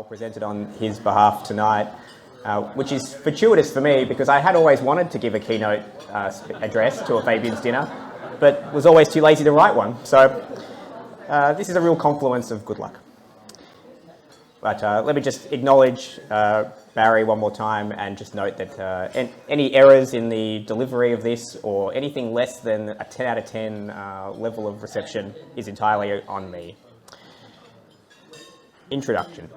presented on his behalf tonight, which is fortuitous for me because I had always wanted to give a keynote address to a Fabians dinner, but was always too lazy to write one. So this is a real confluence of good luck. But let me just acknowledge Barry one more time and just note that any errors in the delivery of this or anything less than a 10 out of 10 level of reception is entirely on me. Introduction.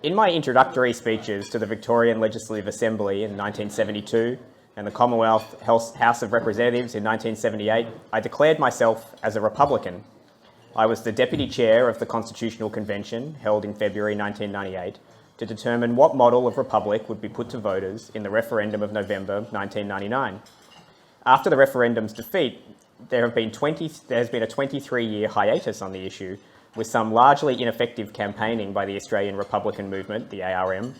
In my introductory speeches to the Victorian Legislative Assembly in 1972 and the Commonwealth House of Representatives in 1978, I declared myself as a Republican. I was the Deputy Chair of the Constitutional Convention held in February 1998 to determine what model of republic would be put to voters in the referendum of November 1999. After the referendum's defeat, there has been a 23-year hiatus on the issue, with some largely ineffective campaigning by the Australian Republican movement, the ARM,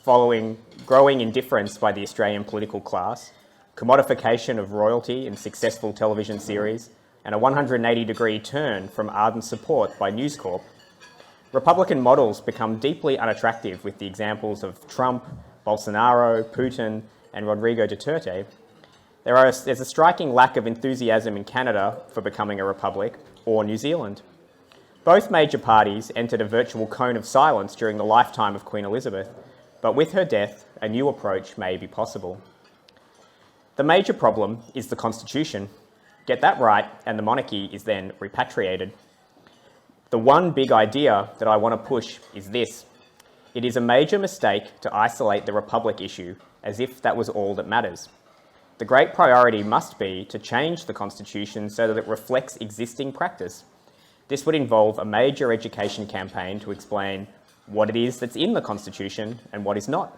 following growing indifference by the Australian political class, commodification of royalty in successful television series, and a 180-degree turn from ardent support by News Corp. Republican models become deeply unattractive with the examples of Trump, Bolsonaro, Putin, and Rodrigo Duterte. There's a striking lack of enthusiasm in Canada for becoming a republic, or New Zealand. Both major parties entered a virtual cone of silence during the lifetime of Queen Elizabeth, but with her death, a new approach may be possible. The major problem is the Constitution. Get that right, and the monarchy is then repatriated. The one big idea that I want to push is this. It is a major mistake to isolate the Republic issue as if that was all that matters. The great priority must be to change the Constitution so that it reflects existing practice. This would involve a major education campaign to explain what it is that's in the Constitution and what is not.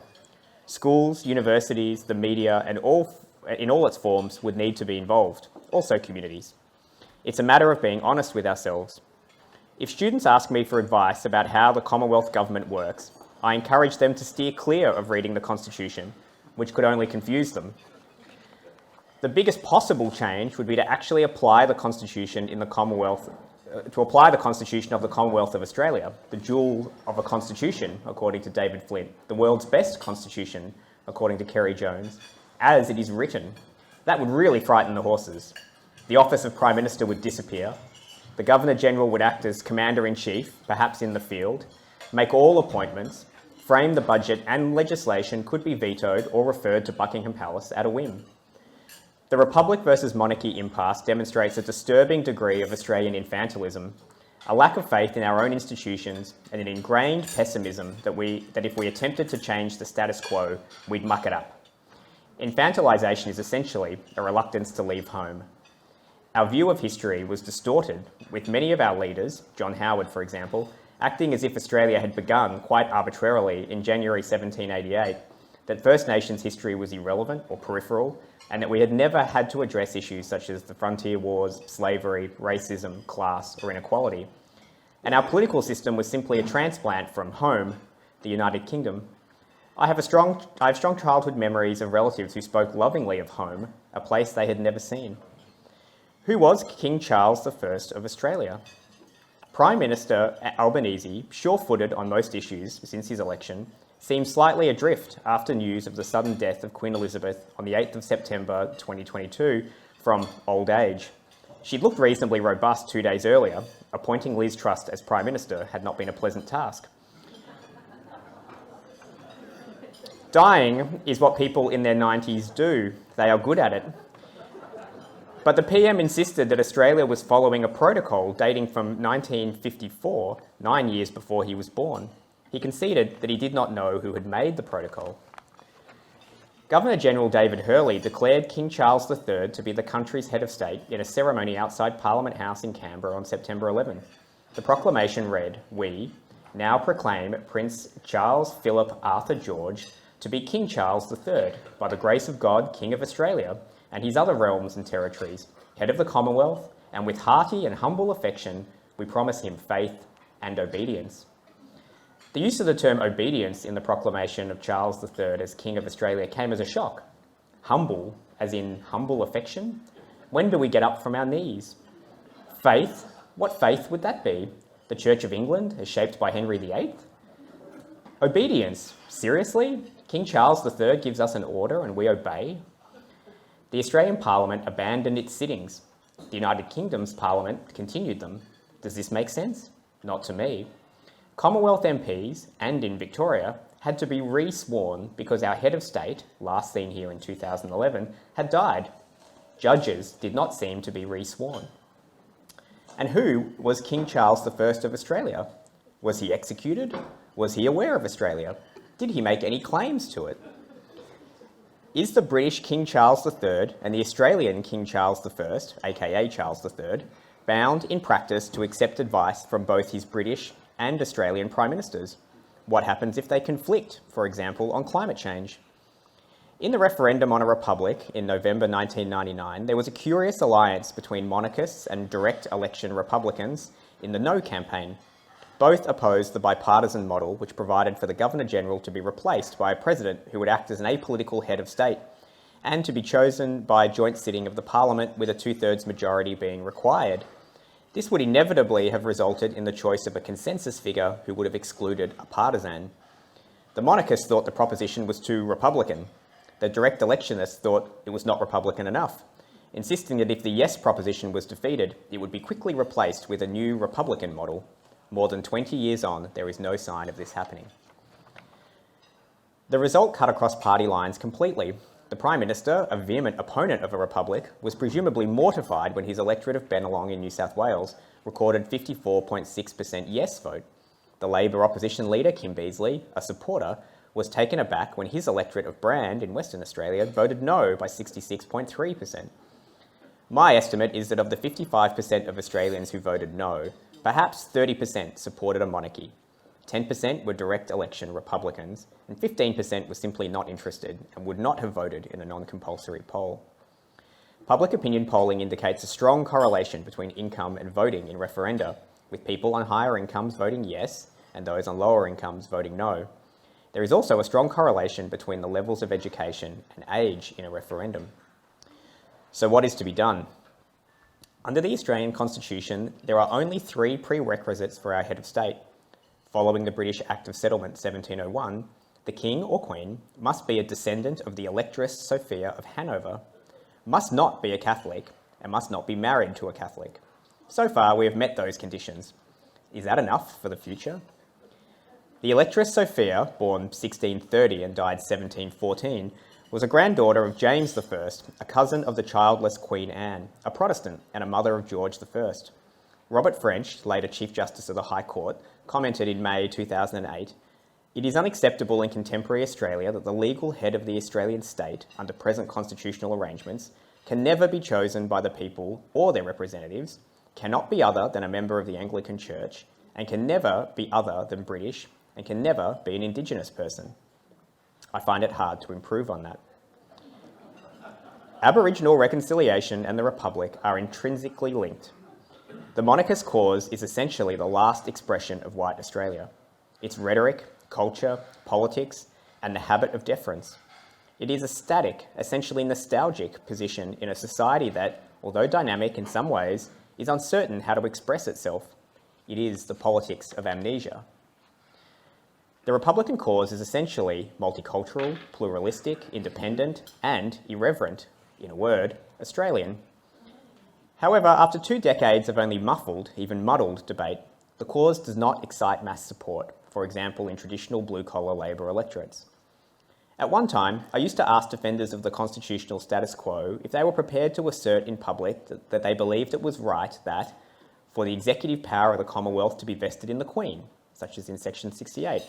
Schools, universities, the media, and in all its forms would need to be involved, also communities. It's a matter of being honest with ourselves. If students ask me for advice about how the Commonwealth government works, I encourage them to steer clear of reading the Constitution, which could only confuse them. The biggest possible change would be to actually apply the Constitution in the Commonwealth of the Commonwealth of Australia, the jewel of a constitution, according to David Flint, the world's best constitution, according to Kerry Jones, as it is written. That would really frighten the horses. The office of Prime Minister would disappear. The Governor-General would act as Commander-in-Chief, perhaps in the field, make all appointments, frame the budget, and legislation could be vetoed or referred to Buckingham Palace at a whim. The Republic versus monarchy impasse demonstrates a disturbing degree of Australian infantilism, a lack of faith in our own institutions, and an ingrained pessimism that if we attempted to change the status quo, we'd muck it up. Infantilisation is essentially a reluctance to leave home. Our view of history was distorted, with many of our leaders, John Howard for example, acting as if Australia had begun quite arbitrarily in January 1788, that First Nations history was irrelevant or peripheral, and that we had never had to address issues such as the frontier wars, slavery, racism, class, or inequality. And our political system was simply a transplant from home, the United Kingdom. I have strong childhood memories of relatives who spoke lovingly of home, a place they had never seen. Who was King Charles I of Australia? Prime Minister Albanese, sure-footed on most issues since his election, seemed slightly adrift after news of the sudden death of Queen Elizabeth on the 8th of September 2022 from old age. She'd looked reasonably robust 2 days earlier. Appointing Liz Truss as Prime Minister had not been a pleasant task. Dying is what people in their 90s do. They are good at it. But the PM insisted that Australia was following a protocol dating from 1954, 9 years before he was born. He conceded that he did not know who had made the protocol. Governor-General David Hurley declared King Charles III to be the country's head of state in a ceremony outside Parliament House in Canberra on September 11. The proclamation read, "We now proclaim Prince Charles Philip Arthur George to be King Charles III, by the grace of God, King of Australia, and his other realms and territories, head of the Commonwealth, and with hearty and humble affection, we promise him faith and obedience." The use of the term obedience in the proclamation of Charles III as King of Australia came as a shock. Humble, as in humble affection? When do we get up from our knees? Faith? What faith would that be? The Church of England, as shaped by Henry VIII? Obedience. Seriously? King Charles III gives us an order and we obey? The Australian Parliament abandoned its sittings. The United Kingdom's Parliament continued them. Does this make sense? Not to me. Commonwealth MPs, and in Victoria, had to be re-sworn because our head of state, last seen here in 2011, had died. Judges did not seem to be re-sworn. And who was King Charles I of Australia? Was he executed? Was he aware of Australia? Did he make any claims to it? Is the British King Charles III and the Australian King Charles I, aka Charles III, bound in practice to accept advice from both his British and Australian Prime Ministers? What happens if they conflict, for example, on climate change? In the referendum on a republic in November 1999, there was a curious alliance between monarchists and direct election Republicans in the No campaign. Both opposed the bipartisan model, which provided for the Governor-General to be replaced by a president who would act as an apolitical head of state, and to be chosen by a joint sitting of the Parliament with a two-thirds majority being required. This would inevitably have resulted in the choice of a consensus figure who would have excluded a partisan. The monarchists thought the proposition was too Republican. The direct electionists thought it was not Republican enough, insisting that if the yes proposition was defeated, it would be quickly replaced with a new Republican model. More than 20 years on, there is no sign of this happening. The result cut across party lines completely. The Prime Minister, a vehement opponent of a republic, was presumably mortified when his electorate of Bennelong in New South Wales recorded 54.6% yes vote. The Labor opposition leader, Kim Beazley, a supporter, was taken aback when his electorate of Brand in Western Australia voted no by 66.3%. My estimate is that of the 55% of Australians who voted no, perhaps 30% supported a monarchy, 10% were direct election Republicans, and 15% were simply not interested and would not have voted in a non-compulsory poll. Public opinion polling indicates a strong correlation between income and voting in referenda, with people on higher incomes voting yes and those on lower incomes voting no. There is also a strong correlation between the levels of education and age in a referendum. So what is to be done? Under the Australian Constitution, there are only 3 prerequisites for our head of state. Following the British Act of Settlement 1701, the King or Queen must be a descendant of the Electress Sophia of Hanover, must not be a Catholic, and must not be married to a Catholic. So far, we have met those conditions. Is that enough for the future? The Electress Sophia, born 1630 and died 1714, was a granddaughter of James I, a cousin of the childless Queen Anne, a Protestant and a mother of George I. Robert French, later Chief Justice of the High Court, commented in May 2008, "It is unacceptable in contemporary Australia that the legal head of the Australian state, under present constitutional arrangements, can never be chosen by the people or their representatives, cannot be other than a member of the Anglican Church, and can never be other than British, and can never be an Indigenous person." I find it hard to improve on that. Aboriginal reconciliation and the Republic are intrinsically linked. The monarchist cause is essentially the last expression of white Australia. Its rhetoric, culture, politics, and the habit of deference. It is a static, essentially nostalgic position in a society that, although dynamic in some ways, is uncertain how to express itself. It is the politics of amnesia. The Republican cause is essentially multicultural, pluralistic, independent, and irreverent, in a word, Australian. However, after 2 decades of only muffled, even muddled debate, the cause does not excite mass support, for example in traditional blue-collar Labor electorates. At one time, I used to ask defenders of the constitutional status quo if they were prepared to assert in public that they believed it was right that, for the executive power of the Commonwealth to be vested in the Queen, such as in Section 68,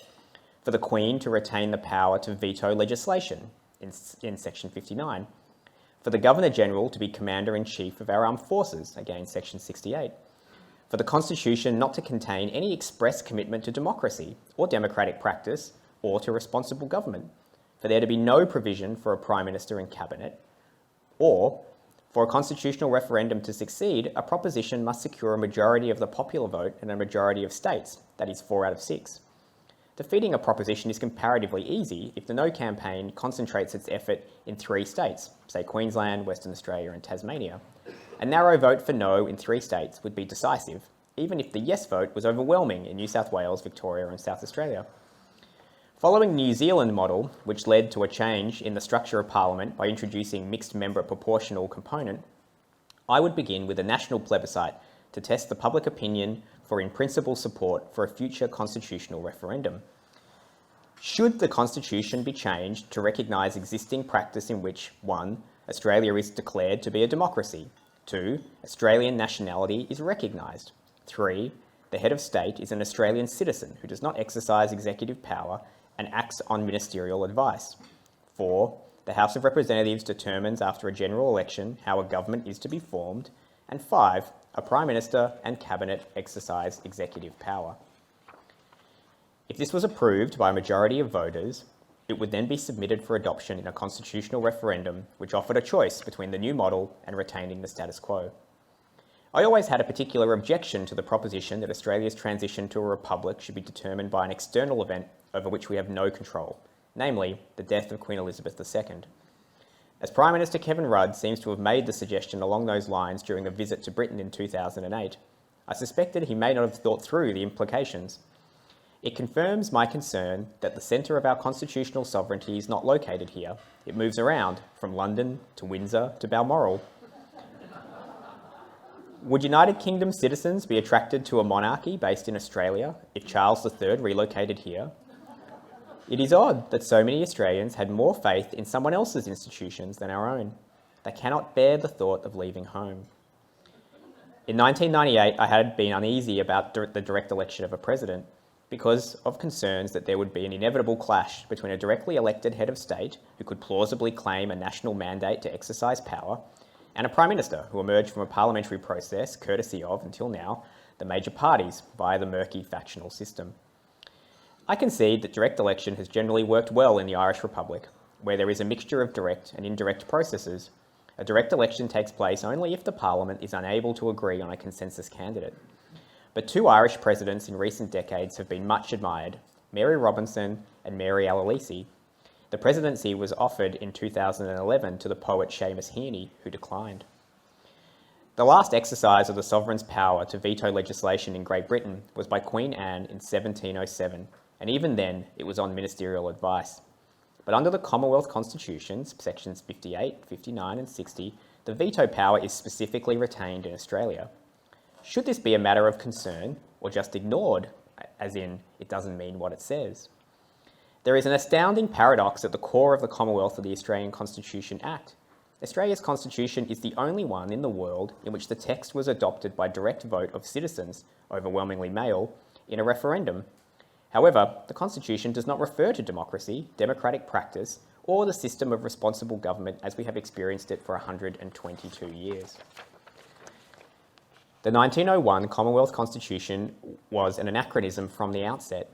for the Queen to retain the power to veto legislation, in Section 59, for the Governor-General to be Commander-in-Chief of our armed forces, again Section 68, for the Constitution not to contain any express commitment to democracy or democratic practice or to responsible government, for there to be no provision for a Prime Minister and Cabinet, or for a constitutional referendum to succeed, a proposition must secure a majority of the popular vote in a majority of states, that is 4 out of 6. Defeating a proposition is comparatively easy if the No campaign concentrates its effort in 3 states, say Queensland, Western Australia and Tasmania. A narrow vote for No in 3 states would be decisive, even if the yes vote was overwhelming in New South Wales, Victoria and South Australia. Following the New Zealand model, which led to a change in the structure of Parliament by introducing mixed member proportional component, I would begin with a national plebiscite to test the public opinion for in-principle support for a future constitutional referendum. Should the Constitution be changed to recognise existing practice in which 1. Australia is declared to be a democracy, 2. Australian nationality is recognised, 3. The head of state is an Australian citizen who does not exercise executive power and acts on ministerial advice, 4. The House of Representatives determines after a general election how a government is to be formed, and 5. A Prime Minister and Cabinet exercise executive power. If this was approved by a majority of voters, it would then be submitted for adoption in a constitutional referendum which offered a choice between the new model and retaining the status quo. I always had a particular objection to the proposition that Australia's transition to a republic should be determined by an external event over which we have no control, namely the death of Queen Elizabeth II. As Prime Minister Kevin Rudd seems to have made the suggestion along those lines during a visit to Britain in 2008, I suspected he may not have thought through the implications. It confirms my concern that the centre of our constitutional sovereignty is not located here. It moves around, from London to Windsor to Balmoral. Would United Kingdom citizens be attracted to a monarchy based in Australia if Charles III relocated here? It is odd that so many Australians had more faith in someone else's institutions than our own. They cannot bear the thought of leaving home. In 1998, I had been uneasy about the direct election of a president because of concerns that there would be an inevitable clash between a directly elected head of state who could plausibly claim a national mandate to exercise power and a Prime Minister who emerged from a parliamentary process courtesy of, until now, the major parties via the murky factional system. I concede that direct election has generally worked well in the Irish Republic, where there is a mixture of direct and indirect processes. A direct election takes place only if the Parliament is unable to agree on a consensus candidate. But two Irish presidents in recent decades have been much admired, Mary Robinson and Mary Alalici. The presidency was offered in 2011 to the poet Seamus Heaney, who declined. The last exercise of the sovereign's power to veto legislation in Great Britain was by Queen Anne in 1707, and even then it was on ministerial advice. But under the Commonwealth Constitutions, sections 58, 59 and 60, the veto power is specifically retained in Australia. Should this be a matter of concern, or just ignored, as in, it doesn't mean what it says? There is an astounding paradox at the core of the Commonwealth of the Australian Constitution Act. Australia's Constitution is the only one in the world in which the text was adopted by direct vote of citizens, overwhelmingly male, in a referendum. However, the Constitution does not refer to democracy, democratic practice, or the system of responsible government as we have experienced it for 122 years. The 1901 Commonwealth Constitution was an anachronism from the outset,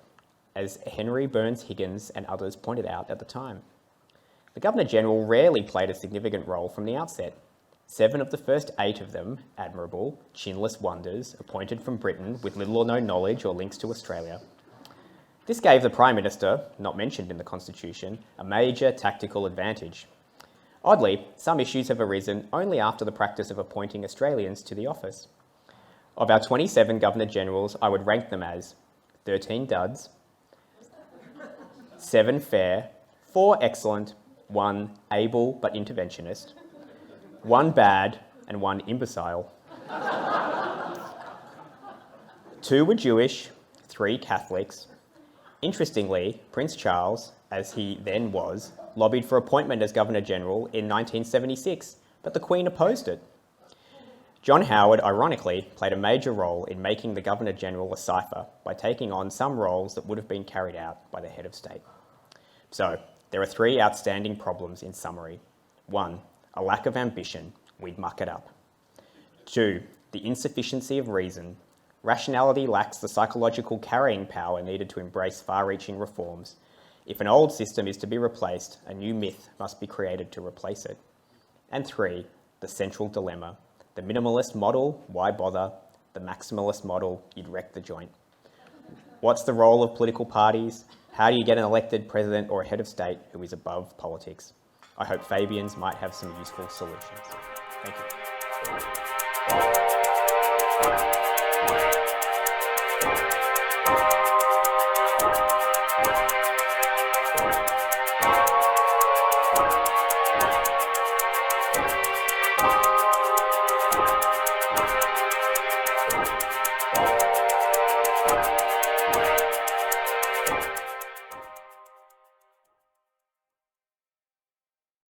as Henry Burns Higgins and others pointed out at the time. The Governor-General rarely played a significant role from the outset. 7 of the first 8 of them, admirable, chinless wonders, appointed from Britain with little or no knowledge or links to Australia. This gave the Prime Minister, not mentioned in the Constitution, a major tactical advantage. Oddly, some issues have arisen only after the practice of appointing Australians to the office. Of our 27 Governor-Generals, I would rank them as 13 duds, 7 fair, 4 excellent, 1 able but interventionist, 1 bad, and 1 imbecile. 2 were Jewish, 3 Catholics. Interestingly, Prince Charles, as he then was, lobbied for appointment as Governor-General in 1976, but the Queen opposed it. John Howard, ironically, played a major role in making the Governor-General a cipher by taking on some roles that would have been carried out by the head of state. So, there are 3 outstanding problems in summary. 1, a lack of ambition, we'd muck it up. 2, the insufficiency of reason. Rationality lacks the psychological carrying power needed to embrace far-reaching reforms. If an old system is to be replaced, a new myth must be created to replace it. And 3, the central dilemma. The minimalist model, why bother? The maximalist model, you'd wreck the joint. What's the role of political parties? How do you get an elected president or a head of state who is above politics? I hope Fabians might have some useful solutions. Thank you.